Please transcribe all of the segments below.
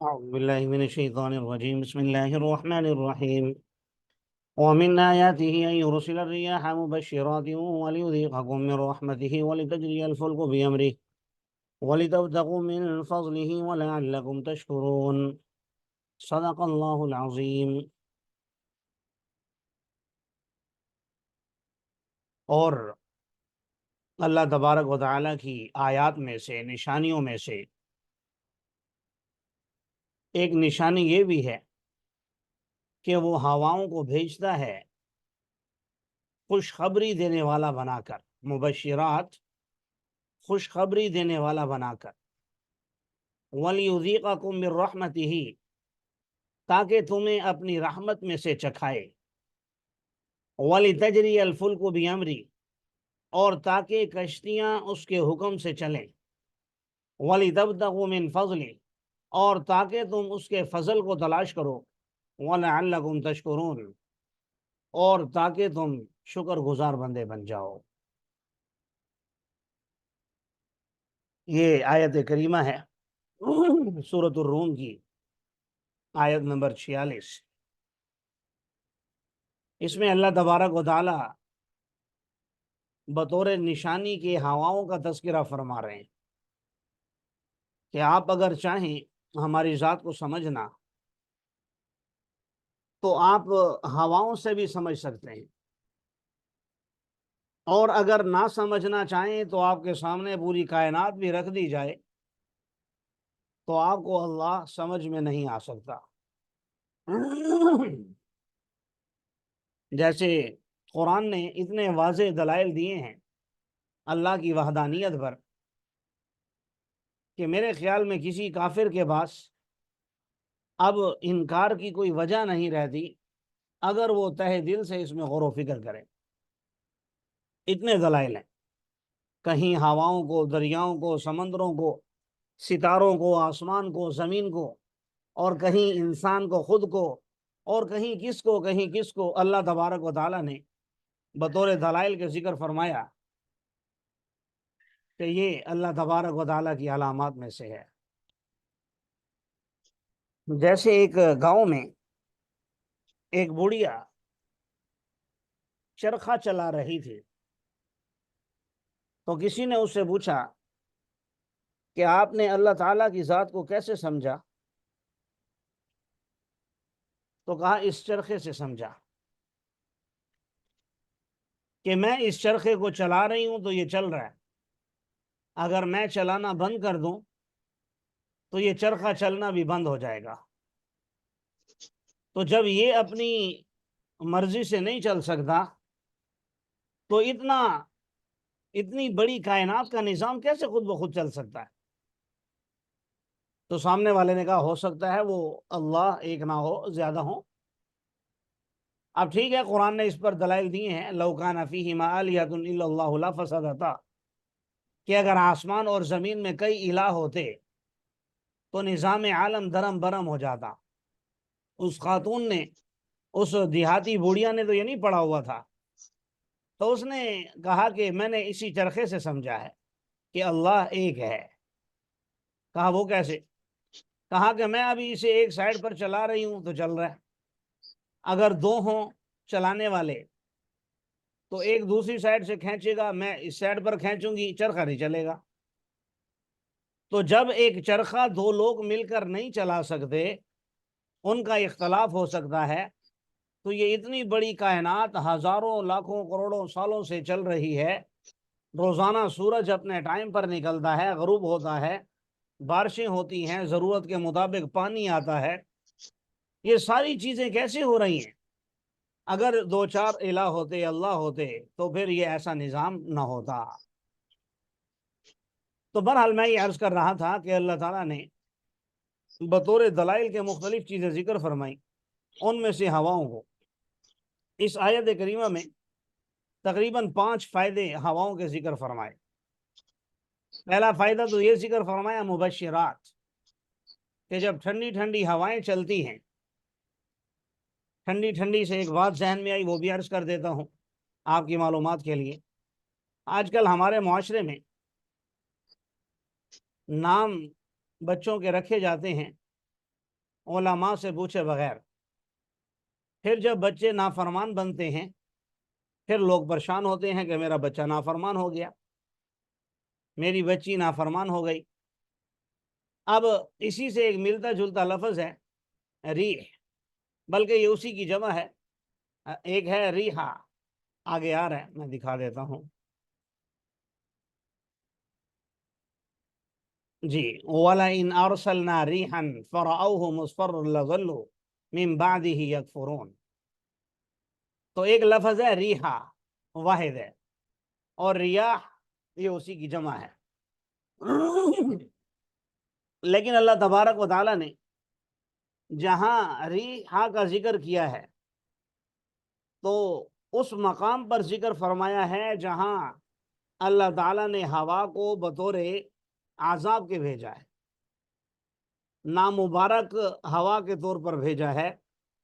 أعوذ بالله من الشيطان الرجيم. بسم الله الرحمن الرحيم. ومن آياته أن يرسل الرياح مبشرات وليذيقكم من رحمته ولتجري الفلك بأمره ولتبتغوا من فضله ولعلكم تشكرون. صدق الله العظيم. اور اللہ تبارک و تعالیٰ کی آیات میں سے، نشانیوں میں سے ایک نشانی یہ بھی ہے کہ وہ ہواؤں کو بھیجتا ہے خوشخبری دینے والا بنا کر، مبشرات خوشخبری دینے والا بنا کر، وَلِيُذِيقَكُم مِّن رَّحْمَتِهِ تاکہ تمہیں اپنی رحمت میں سے چکھائے، وَلِتَجْرِيَ الْفُلْكُ بِأَمْرِهِ اور تاکہ کشتیاں اس کے حکم سے چلیں، وَلِتَبْتَغُوا مِن فَضْلِهِ اور تاکہ تم اس کے فضل کو تلاش کرو، وَلَعَلَّكُمْ تَشْكُرُونَ اور تاکہ تم شکر گزار بندے بن جاؤ۔ یہ آیت کریمہ ہے سورۃ الروم کی آیت نمبر 46۔ اس میں اللہ تبارک و تعالی بطور نشانی کے ہواؤں کا تذکرہ فرما رہے ہیں کہ آپ اگر چاہیں ہماری ذات کو سمجھنا تو آپ ہواؤں سے بھی سمجھ سکتے ہیں، اور اگر نہ سمجھنا چاہیں تو آپ کے سامنے پوری کائنات بھی رکھ دی جائے تو آپ کو اللہ سمجھ میں نہیں آ سکتا۔ جیسے قرآن نے اتنے واضح دلائل دیے ہیں اللہ کی وحدانیت پر کہ میرے خیال میں کسی کافر کے پاس اب انکار کی کوئی وجہ نہیں رہتی اگر وہ تہ دل سے اس میں غور و فکر کرے۔ اتنے دلائل ہیں، کہیں ہواؤں کو، دریاؤں کو، سمندروں کو، ستاروں کو، آسمان کو، زمین کو، اور کہیں انسان کو خود کو، اور کہیں کس کو کہیں کس کو اللہ تبارک و تعالیٰ نے بطور دلائل کے ذکر فرمایا کہ یہ اللہ تبارک و تعالیٰ کی علامات میں سے ہے۔ جیسے ایک گاؤں میں ایک بڑھیا چرخہ چلا رہی تھی، تو کسی نے اس سے پوچھا کہ آپ نے اللہ تعالیٰ کی ذات کو کیسے سمجھا؟ تو کہا اس چرخے سے سمجھا کہ میں اس چرخے کو چلا رہی ہوں تو یہ چل رہا ہے، اگر میں چلانا بند کر دوں تو یہ چرخہ چلنا بھی بند ہو جائے گا۔ تو جب یہ اپنی مرضی سے نہیں چل سکتا تو اتنی بڑی کائنات کا نظام کیسے خود بخود چل سکتا ہے؟ تو سامنے والے نے کہا ہو سکتا ہے وہ اللہ ایک نہ ہو، زیادہ ہوں۔ اب ٹھیک ہے، قرآن نے اس پر دلائل دیے ہیں، لو کان فیہما آلہۃ الا اللہ لفسدتا، کہ اگر آسمان اور زمین میں کئی الہ ہوتے تو نظام عالم درم برم ہو جاتا۔ اس خاتون نے، اس دیہاتی بوڑھیا نے تو یہ نہیں پڑھا ہوا تھا، تو اس نے کہا کہ میں نے اسی چرخے سے سمجھا ہے کہ اللہ ایک ہے۔ کہا وہ کیسے؟ کہا کہ میں ابھی اسے ایک سائڈ پر چلا رہی ہوں تو چل رہا ہے، اگر دو ہوں چلانے والے تو ایک دوسری سائڈ سے کھینچے گا، میں اس سائڈ پر کھینچوں گی، چرخہ نہیں چلے گا۔ تو جب ایک چرخہ دو لوگ مل کر نہیں چلا سکتے، ان کا اختلاف ہو سکتا ہے، تو یہ اتنی بڑی کائنات ہزاروں لاکھوں کروڑوں سالوں سے چل رہی ہے، روزانہ سورج اپنے ٹائم پر نکلتا ہے، غروب ہوتا ہے، بارشیں ہوتی ہیں، ضرورت کے مطابق پانی آتا ہے، یہ ساری چیزیں کیسے ہو رہی ہیں؟ اگر دو چار الہ ہوتے، اللہ ہوتے، تو پھر یہ ایسا نظام نہ ہوتا۔ تو بہرحال میں یہ عرض کر رہا تھا کہ اللہ تعالیٰ نے بطور دلائل کے مختلف چیزیں ذکر فرمائی، ان میں سے ہواؤں کو اس آیت کریمہ میں تقریباً 5 فائدے ہواؤں کے ذکر فرمائے۔ پہلا فائدہ تو یہ ذکر فرمایا مبشرات، کہ جب ٹھنڈی ٹھنڈی ہوائیں چلتی ہیں، ٹھنڈی ٹھنڈی سے ایک بات ذہن میں آئی، وہ بھی عرض کر دیتا ہوں آپ کی معلومات کے لیے۔ آج کل ہمارے معاشرے میں نام بچوں کے رکھے جاتے ہیں علماء سے پوچھے بغیر۔ پھر جب بچے نافرمان بنتے ہیں پھر لوگ پریشان ہوتے ہیں کہ میرا بچہ نافرمان ہو گیا، میری بچی نافرمان ہو گئی۔ اب اسی سے ایک ملتا جلتا لفظ ہے ریح، بلکہ یہ اسی کی جمع ہے، ایک ہے ریحا، آگے آ رہا ہے میں دکھا دیتا ہوں جی۔ وَلَئِنْ أَرْسَلْنَا رِيحًا فَرَأَوْهُ مُصْفَرًّا لَظَلُّوا مِنْ بَعْدِهِ يَكْفُرُونَ۔ تو ایک لفظ ہے ریحا، واحد ہے، اور ریاح یہ اسی کی جمع ہے۔ لیکن اللہ تبارک و تعالیٰ نے جہاں ریحا کا ذکر کیا ہے تو اس مقام پر ذکر فرمایا ہے جہاں اللہ تعالیٰ نے ہوا کو بطور عذاب کے بھیجا ہے، نامبارک ہوا کے طور پر بھیجا ہے،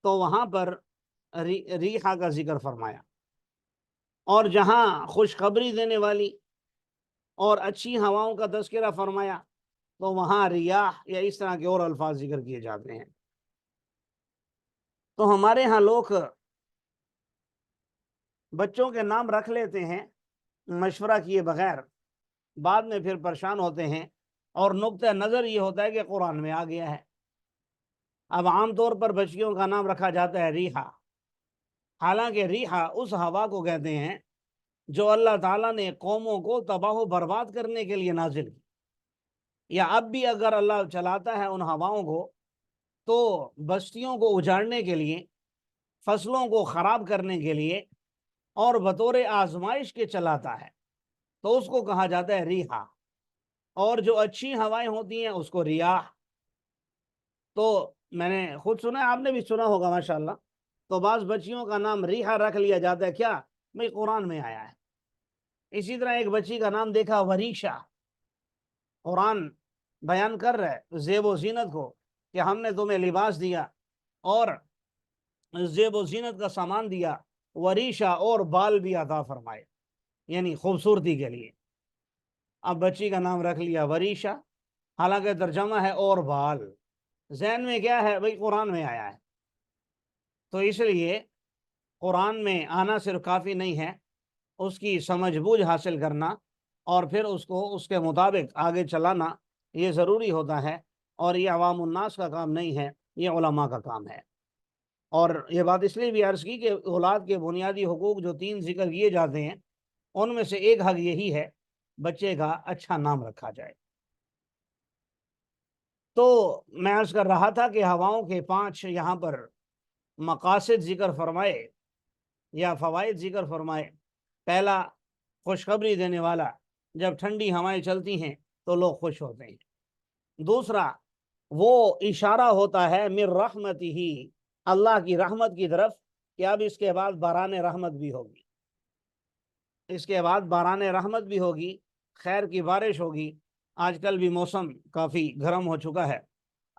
تو وہاں پر ریحا کا ذکر فرمایا۔ اور جہاں خوشخبری دینے والی اور اچھی ہواؤں کا تذکرہ فرمایا تو وہاں ریاح یا اس طرح کے اور الفاظ ذکر کیے جاتے ہیں۔ تو ہمارے ہاں لوگ بچوں کے نام رکھ لیتے ہیں مشورہ کیے بغیر، بعد میں پھر پریشان ہوتے ہیں، اور نقطہ نظر یہ ہوتا ہے کہ قرآن میں آ گیا ہے۔ اب عام طور پر بچیوں کا نام رکھا جاتا ہے ریحا، حالانکہ ریحا اس ہوا کو کہتے ہیں جو اللہ تعالیٰ نے قوموں کو تباہ و برباد کرنے کے لیے نازل کی، یا اب بھی اگر اللہ چلاتا ہے ان ہواؤں کو تو بستیوں کو اجاڑنے کے لیے، فصلوں کو خراب کرنے کے لیے، اور بطور آزمائش کے چلاتا ہے، تو اس کو کہا جاتا ہے ریحا۔ اور جو اچھی ہوائیں ہوتی ہیں اس کو ریاح۔ تو میں نے خود سنا، آپ نے بھی سنا ہوگا ماشاءاللہ، تو بعض بچیوں کا نام ریحا رکھ لیا جاتا ہے، کیا بھئی قرآن میں آیا ہے۔ اسی طرح ایک بچی کا نام دیکھا وریشا، قرآن بیان کر رہا ہے زیب و زینت کو کہ ہم نے تمہیں لباس دیا اور زیب و زینت کا سامان دیا، وریشا اور بال بھی عطا فرمائے، یعنی خوبصورتی کے لیے۔ اب بچی کا نام رکھ لیا وریشا، حالانکہ ترجمہ ہے اور بال، ذہن میں کیا ہے بھئی قرآن میں آیا ہے۔ تو اس لیے قرآن میں آنا صرف کافی نہیں ہے، اس کی سمجھ بوجھ حاصل کرنا اور پھر اس کو اس کے مطابق آگے چلانا یہ ضروری ہوتا ہے، اور یہ عوام الناس کا کام نہیں ہے، یہ علماء کا کام ہے۔ اور یہ بات اس لیے بھی عرض کی کہ اولاد کے بنیادی حقوق جو 3 ذکر کیے جاتے ہیں ان میں سے ایک حق یہی ہے بچے کا اچھا نام رکھا جائے۔ تو میں عرض کر رہا تھا کہ ہواؤں کے 5 یہاں پر مقاصد ذکر فرمائے یا فوائد ذکر فرمائے۔ پہلا، خوشخبری دینے والا، جب ٹھنڈی ہوائیں چلتی ہیں تو لوگ خوش ہوتے ہیں۔ دوسرا، وہ اشارہ ہوتا ہے من رحمتہ، اللہ کی رحمت کی طرف، کہ اب اس کے بعد باران رحمت بھی ہوگی، اس کے بعد باران رحمت بھی ہوگی، خیر کی بارش ہوگی۔ آج کل بھی موسم کافی گرم ہو چکا ہے،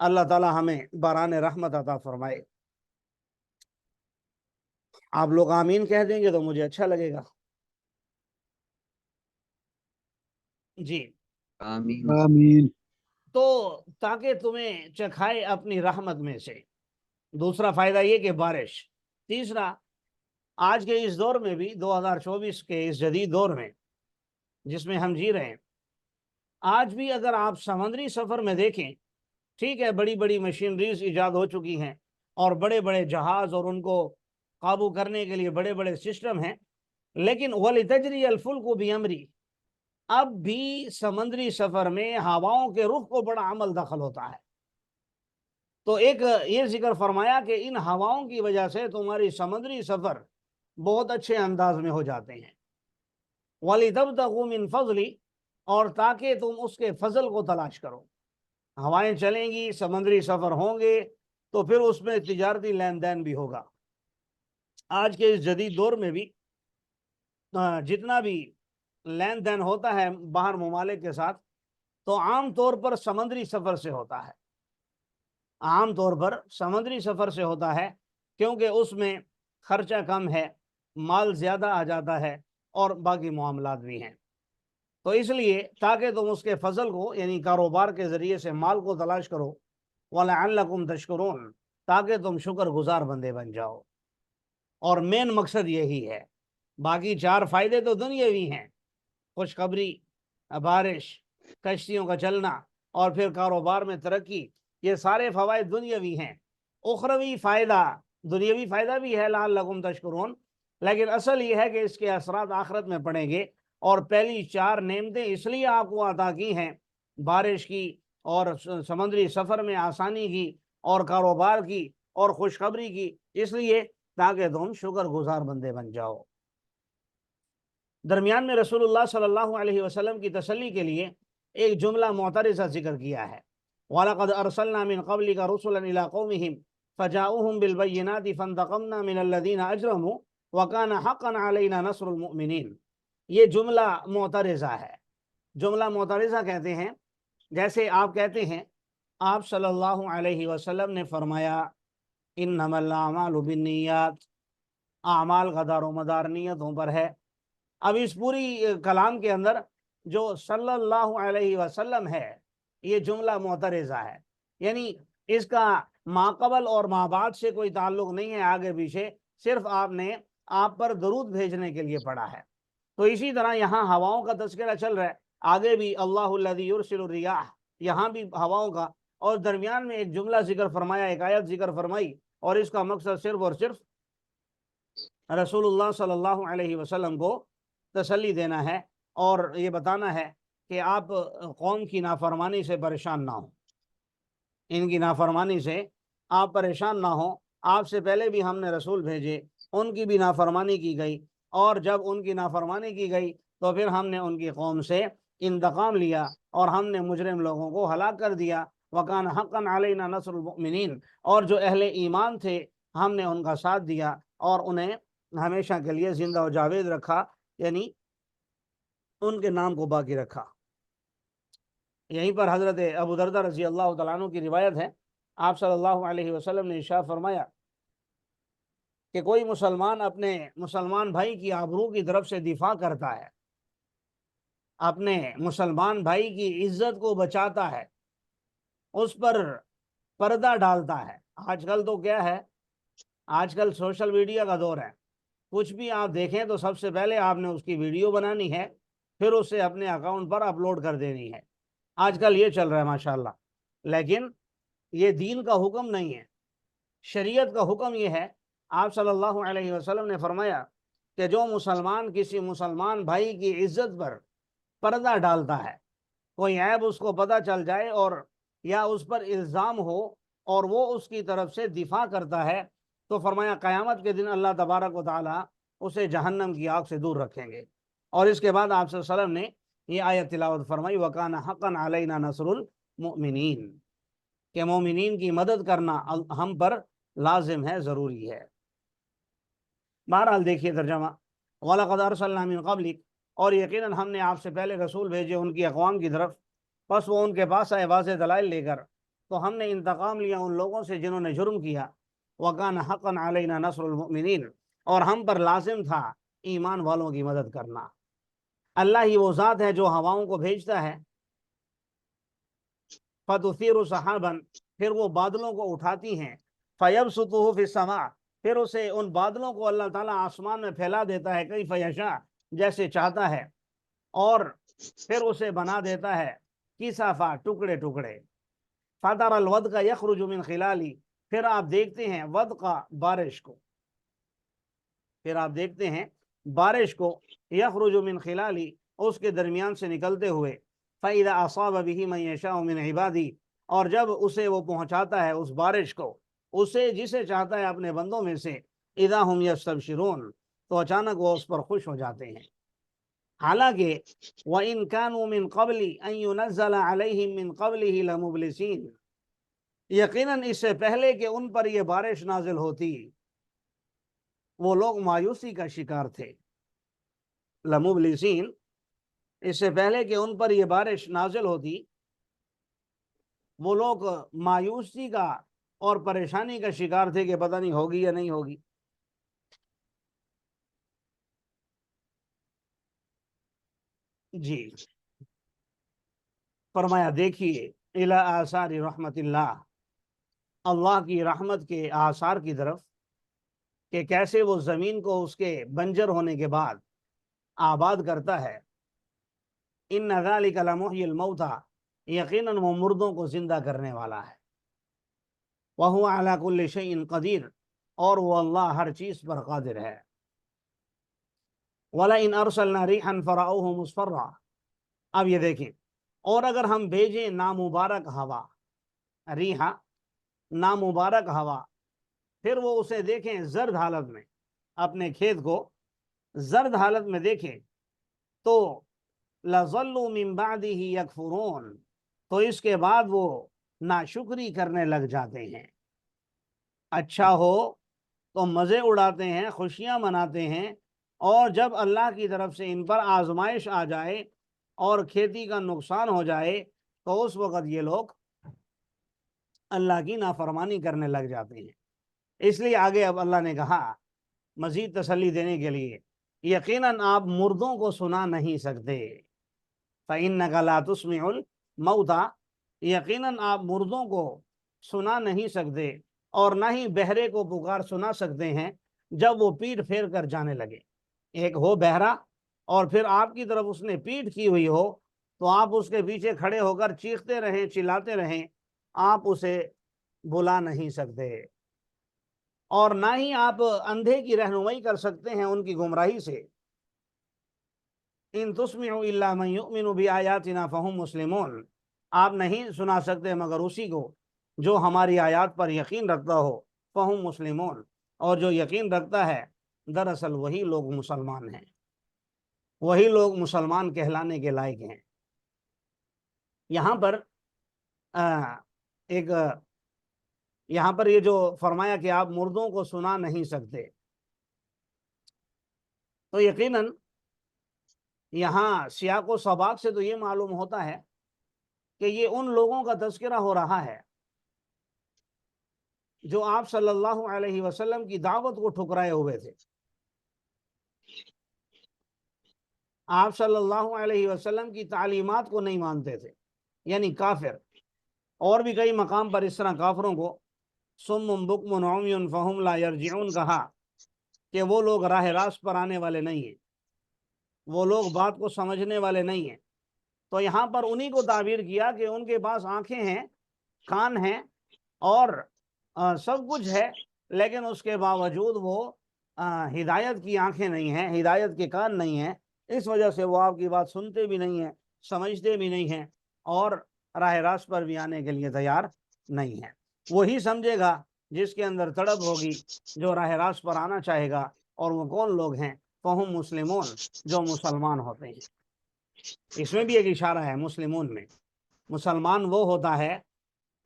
اللہ تعالی ہمیں باران رحمت عطا فرمائے۔ آپ لوگ آمین کہہ دیں گے تو مجھے اچھا لگے گا۔ جی آمین آمین۔ تو تاکہ تمہیں چکھائے اپنی رحمت میں سے۔ دوسرا فائدہ یہ کہ بارش۔ تیسرا، آج کے اس دور میں بھی 2024 کے اس جدید دور میں جس میں ہم جی رہے ہیں، آج بھی اگر آپ سمندری سفر میں دیکھیں، ٹھیک ہے بڑی بڑی مشینریز ایجاد ہو چکی ہیں اور بڑے بڑے جہاز اور ان کو قابو کرنے کے لیے بڑے بڑے سسٹم ہیں، لیکن وَلِتَجْرِيَ الْفُلْكُ بِأَمْرِهِ، اب بھی سمندری سفر میں ہواؤں کے رخ کو بڑا عمل دخل ہوتا ہے۔ تو ایک یہ ذکر فرمایا کہ ان ہواؤں کی وجہ سے تمہاری سمندری سفر بہت اچھے انداز میں ہو جاتے ہیں۔ وَلِتَبْتَغُوا مِنْ فَضْلِ، اور تاکہ تم اس کے فضل کو تلاش کرو۔ ہوائیں چلیں گی، سمندری سفر ہوں گے، تو پھر اس میں تجارتی لین دین بھی ہوگا۔ آج کے اس جدید دور میں بھی جتنا بھی لین دین ہوتا ہے باہر ممالک کے ساتھ، تو عام طور پر سمندری سفر سے ہوتا ہے، عام طور پر سمندری سفر سے ہوتا ہے، کیونکہ اس میں خرچہ کم ہے، مال زیادہ آ جاتا ہے، اور باقی معاملات بھی ہیں۔ تو اس لیے تاکہ تم اس کے فضل کو، یعنی کاروبار کے ذریعے سے مال کو تلاش کرو، वलअल्लकुम तशकुरून, ताकि तुम शुक्र गुजार बंदे बन जाओ। और मेन मकसद यही है। बाकी 4 फायदे तो दुनियावी हैं, खुशखबरी, बारिश, कश्तियों का चलना और फिर कारोबार में तरक्की, ये सारे फवायद दुनियावी हैं। उखरवी फ़ायदा, दुनियावी फ़ायदा भी है लअल्लकुम तशकुरून, लेकिन असल ये है कि इसके असरात आखिरत में पड़ेंगे। और पहली 4 नेमतें इसलिए आपको अता की हैं, बारिश की और समुद्री सफ़र में आसानी की और कारोबार की और खुशखबरी की, इसलिए ताकि तुम शुक्र गुजार बंदे बन जाओ। दरमियान में रसूलुल्लाह सल्लल्लाहु अलैहि वसल्लम की तसल्ली के लिए एक जुमला मुअतरिज़ा जिक्र किया है। वलक़द अरसलना मिन क़ब्लिका रुसुलन इला क़ौमिहिम फ़जाऊहुम बिलबय्यिनाति फ़ंतक़मना मिनल्लज़ीना अजरमू व काना हक़्क़न अलैना नस्रुल मुमिनीन। ये जुमला मुअतरिज़ा है। जुमला मुअतरिज़ा कहते हैं, जैसे आप कहते हैं आप सल्लल्लाहु अलैहि वसल्लम ने फरमाया इन्नमल अमालु बिन्नियात, आमाल का दारोमदार नियतों पर है। अब इस पूरी कलाम के अंदर जो सल्लल्लाहु अलैहि वसल्लम है, ये जुमला मुअतरिज़ा है, यानी इसका माक़बल और माबाद से कोई ताल्लुक़ नहीं है, आगे पीछे, सिर्फ आपने आप पर दरूद भेजने के लिए पढ़ा है। तो इसी तरह यहाँ हवाओं का तज़किरा चल रहा है, आगे भी अल्लाहुल्लज़ी युरसिलुर रियाह, यहाँ भी हवाओं का, और दरमियान में एक जुमला जिक्र फरमाया, एक आयत जिक्र फरमाई, और इसका मकसद सिर्फ और सिर्फ रसूलुल्लाह सल्लल्लाहु अलैहि वसल्लम को तसल्ली देना है और ये बताना है कि आप कौम की नाफरमानी से परेशान ना हो, इनकी नाफरमानी से आप परेशान ना हो। आपसे पहले भी हमने रसूल भेजे, उनकी भी नाफरमानी की गई, और जब उनकी नाफरमानी की गई तो फिर हमने उनकी कौम से इंतकाम लिया और हमने मुजरिम लोगों को हलाक कर दिया। वकान हक़्क़न अलैना नस्रुल मुमिनीन, और जो अहले ईमान थे हमने उनका साथ दिया और उन्हें हमेशा के लिए जिंदा और जावेद रखा, यानी उनके नाम को बाकी रखा। यहीं पर हज़रत अबू दरदा रज़ी अल्लाह तआला अन्हु की रिवायत है, आप सल्लल्लाहु अलैहि वसल्लम ने इरशाद फरमाया कि कोई मुसलमान अपने मुसलमान भाई की आबरू की तरफ से दिफा करता है, अपने मुसलमान भाई की इज्जत को बचाता है, उस पर पर्दा डालता है। आजकल तो क्या है, आजकल सोशल मीडिया का दौर है, कुछ भी आप देखें तो सबसे पहले आपने उसकी वीडियो बनानी है, फिर उसे अपने अकाउंट पर अपलोड कर देनी है। आजकल ये चल रहा है माशाल्लाह, लेकिन ये दीन का हुक्म नहीं है, शरीयत का हुक्म ये है। आप सल्लल्लाहु अलैहि वसल्लम ने फरमाया कि जो मुसलमान किसी मुसलमान भाई की इज्जत पर पर्दा डालता है, कोई ऐब उसको पता चल जाए और या उस पर इल्ज़ाम हो और वो उसकी तरफ से दिफा करता है, तो फरमाया क़यामत के दिन अल्लाह तबारक व तआला उसे जहन्नम की आग से दूर रखेंगे। और इसके बाद आप सल्लल्लाहु अलैहि वसल्लम ने ये आयत तिलावत फरमाई, वकाना हक़्क़न अलैना नस्रुल मुमिनीन, के मोमिनीन की मदद करना हम पर लाजिम है, ज़रूरी है। बहरहाल देखिए तर्जमा, वलक़द अरसलना मिन क़ब्लिक, और यकीनन हमने आपसे पहले रसूल भेजे उनकी अक़वाम की तरफ, बस वो उनके पास आए वाज़ेह दलाइल लेकर, तो हमने इंतकाम लिया उन लोगों से जिन्होंने जुर्म किया। वकान हक़्क़न अलैना नस्रुल मुमिनीन, और हम पर लाजिम था ईमान वालों की मदद करना। अल्लाह ही वो ज़ात है जो हवाओं को भेजता है, फ़तुसीरु सहाबन, फिर वो बादलों को उठाती हैं, फ़यबसुतुहु फ़िस्समा, फिर उसे उन बादलों को अल्लाह ताला आसमान में फैला देता है, कैफ़ यशा, जैसे चाहता है, और फिर उसे बना देता है किसाफ़ा, टुकड़े टुकड़े। फ़तरल वदक़ यख़रुजु मिन ख़िलाली, फिर आप देखते हैं वदक़, बारिश को, फिर आप देखते हैं बारिश को, यख़रुजु मिन ख़िलाली, उसके दरमियान से निकलते हुए, फ़इज़ा असाब बिही मन यशाअ मिन इबादी, और जब उसे वो पहुँचाता है उस बारिश को, उसे जिसे चाहता है अपने बंदों में से, इज़ा हुम यस्तबशिरून, तो अचानक वो उस पर खुश हो जाते हैं। हालांकि व इन कानू मिन क़ब्लि अन युनज़्ज़ला अलैहिम मिन क़ब्लिही लमुब्लिसीन, यकीनन इससे पहले कि उन पर यह बारिश नाजिल होती वो लोग मायूसी का शिकार थे। लमुब्लिसीन, इससे पहले कि उन पर यह बारिश नाजिल होती वो लोग मायूसी का और परेशानी का शिकार थे कि पता नहीं होगी या नहीं होगी। जी, फरमाया देखिए इला आसारी रहमतिल्लाह, अल्लाह की रहमत के आसार की तरफ कि कैसे वो ज़मीन को उसके बंजर होने के बाद आबाद करता है। इन्ना ज़ालिका लमुह्यिल मौता, यकीनन वो मुर्दों को जिंदा करने वाला है। व हुवा अला कुल्लि शैइन क़दीर, और वो अल्लाह हर चीज़ पर कादिर है। वला इन अरसलना रिहन फरअऊहु मुस्फर्रा, अब ये देखें, और अगर हम भेजें नामुबारक हवा, रिहा नामुबारक हवा, फिर वो उसे देखें जर्द हालत में, अपने खेत को जर्द हालत में देखें, तो लज़ल्लू मिन बादिही यकफुरून, तो इसके बाद वो नाशुक्री करने लग जाते हैं। अच्छा हो तो मज़े उड़ाते हैं, खुशियां मनाते हैं, और जब अल्लाह की तरफ से इन पर आजमाइश आ जाए और खेती का नुकसान हो जाए, तो उस वक़्त ये लोग अल्लाह की नाफरमानी करने लग जाते हैं। इसलिए आगे अब अल्लाह ने कहा मजीद तसल्ली देने के लिए, यकीनन आप मुर्दों को सुना नहीं सकते। फ़इन्नका ला तुस्मिउल मौता, यकीनन आप मुर्दों को सुना नहीं सकते, और ना ही बहरे को पुकार सुना सकते हैं जब वो पीठ फेर कर जाने लगे। एक हो बहरा और फिर आपकी तरफ उसने पीठ की हुई हो, तो आप उसके पीछे खड़े होकर चीखते रहें, चिल्लाते रहें, आप उसे बुला नहीं सकते। और ना ही आप अंधे की रहनुमाई कर सकते हैं उनकी गुमराही से। इन तुस्मिउ इल्ला मन युमिनु बिआयातिना फहुम मुस्लिमून, आप नहीं सुना सकते मगर उसी को जो हमारी आयात पर यकीन रखता हो। फहुम मुस्लिमून, और जो यकीन रखता है दरअसल वही लोग मुसलमान हैं, वही लोग मुसलमान कहलाने के लायक हैं। यहाँ पर एक यहाँ पर ये जो फरमाया कि आप मुर्दों को सुना नहीं सकते, तो यकीनन यहाँ सियाक व सबाक से तो ये मालूम होता है कि ये उन लोगों का तज़किरा हो रहा है जो आप सल्लल्लाहु अलैहि वसल्लम की दावत को ठुकराए हुए थे। आप सल्लल्लाहु अलैहि वसल्लम की तालीमात को नहीं मानते थे, यानी काफिर। और भी कई मकाम पर इस तरह काफिरों को सुम्मुम बुकमुन उम्युन फहुम ला यरजिऊन कहा कि वो लोग राह रास्त पर आने वाले नहीं हैं, वो लोग बात को समझने वाले नहीं हैं। तो यहाँ पर उन्हीं को ताबीर किया कि उनके पास आंखें हैं, कान हैं, और सब कुछ है, लेकिन उसके बावजूद वो हिदायत की आंखें नहीं हैं, हिदायत के कान नहीं हैं। इस वजह से वो आपकी बात सुनते भी नहीं हैं, समझते भी नहीं हैं, और राह रास्त पर भी आने के लिए तैयार नहीं है। वही समझेगा जिसके अंदर तड़प होगी, जो राह रास्त पर आना चाहेगा। और वो कौन लोग हैं? फहुम मुस्लिमून, जो मुसलमान होते हैं। इसमें भी एक इशारा है मुस्लिमून में। मुसलमान वो होता है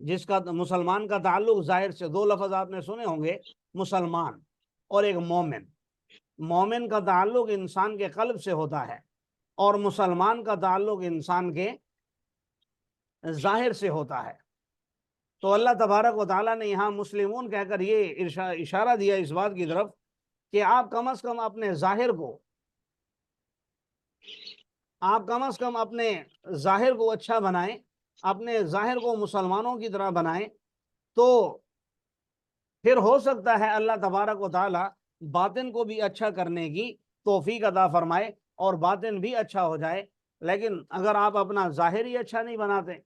जिसका, मुसलमान का ताल्लुक जाहिर से, दो लफ्ज़ आपने सुने होंगे, मुसलमान और एक मोमिन। मोमिन का ताल्लुक इंसान के कल्ब से होता है, और मुसलमान का ताल्लुक इंसान के जाहिर से होता है। तो अल्लाह तबारक व तआला ने यहाँ मुस्लिमून कहकर ये इशारा दिया इस बात की तरफ कि आप कम अज़ कम अपने जाहिर को, आप कम अज़ कम अपने जाहिर को अच्छा बनाएं, अपने जाहिर को मुसलमानों की तरह बनाएं, तो फिर हो सकता है अल्लाह तबारक व तआला बातिन को भी अच्छा करने की तौफीक अता फरमाए और बातिन भी अच्छा हो जाए। लेकिन अगर आप अपना ज़ाहिर ही अच्छा नहीं बनाते,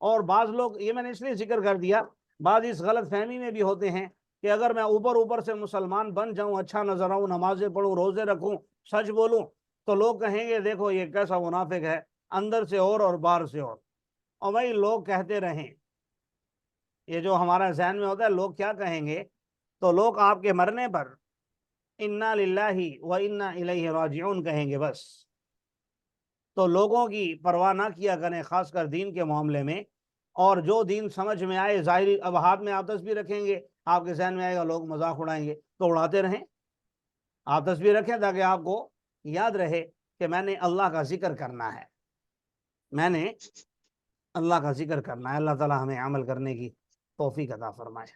और बाज़ लोग, ये मैंने इसलिए जिक्र कर दिया, बाज़ इस गलत फहमी में भी होते हैं कि अगर मैं ऊपर ऊपर से मुसलमान बन जाऊं, अच्छा नजर आऊं, नमाजें पढ़ूं, रोज़े रखूं, सच बोलूं, तो लोग कहेंगे देखो ये कैसा मुनाफिक है, अंदर से और बाहर से और भाई लोग कहते रहें, ये जो हमारा जहन में होता है लोग क्या कहेंगे, तो लोग आपके मरने पर इन्ना लिल्लाही व इन्ना इलैहि राजिऊन कहेंगे बस। तो लोगों की परवाह ना किया करें, खासकर दीन के मामले में। और जो दीन समझ में आए, ज़ाहिरी, अब हाथ में आप तस्बीह रखेंगे, आपके जहन में आएगा लोग मजाक उड़ाएंगे, तो उड़ाते रहें। आप तस्बीह रखें ताकि आपको याद रहे कि मैंने अल्लाह का जिक्र करना है, मैंने अल्लाह का जिक्र करना है। अल्लाह ताला हमें अमल करने की तौफीक अता फरमाए।